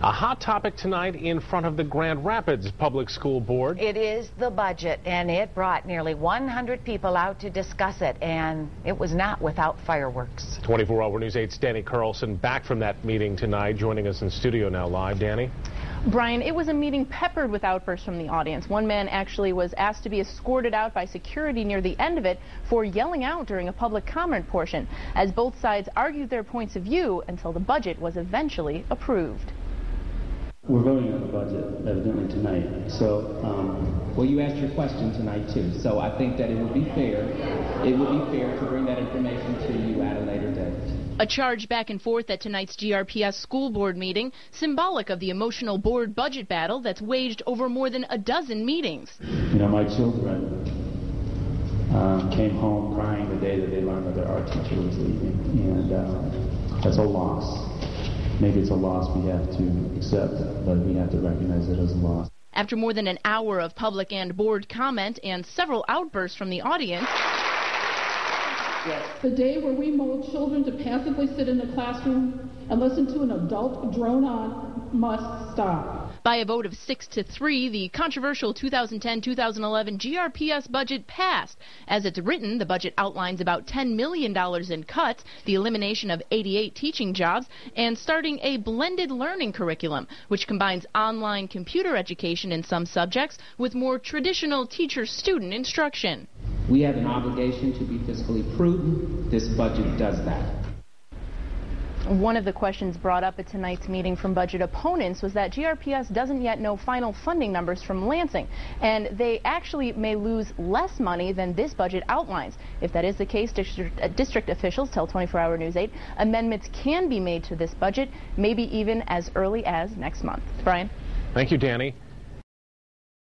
A hot topic tonight in front of the Grand Rapids Public School Board. It is the budget, and it brought nearly 100 people out to discuss it, and it was not without fireworks. 24 Hour News 8's Danny Carlson back from that meeting tonight, joining us in studio now live. Danny? Brian, it was a meeting peppered with outbursts from the audience. One man actually was asked to be escorted out by security near the end of it for yelling out during a public comment portion, as both sides argued their points of view until the budget was eventually approved. We're voting on the budget, evidently, tonight. So, well, you asked your question tonight, too. So I think that it would be fair to bring that information to you at a later date. A charge back and forth at tonight's GRPS school board meeting, symbolic of the emotional board budget battle that's waged over more than a dozen meetings. You know, my children came home crying the day that they learned that their art teacher was leaving, and that's a loss. Maybe it's a loss we have to accept, but we have to recognize it as a loss. After more than an hour of public and board comment and several outbursts from the audience, the day where we mold children to passively sit in the classroom and listen to an adult drone on must stop. By a vote of 6-3, the controversial 2010-2011 GRPS budget passed. As it's written, the budget outlines about $10 million in cuts, the elimination of 88 teaching jobs, and starting a blended learning curriculum, which combines online computer education in some subjects with more traditional teacher-student instruction. We have an obligation to be fiscally prudent. This budget does that. One of the questions brought up at tonight's meeting from budget opponents was that GRPS doesn't yet know final funding numbers from Lansing, and they actually may lose less money than this budget outlines. If that is the case, district officials tell 24 Hour News 8 amendments can be made to this budget, maybe even as early as next month. Brian? Thank you, Danny.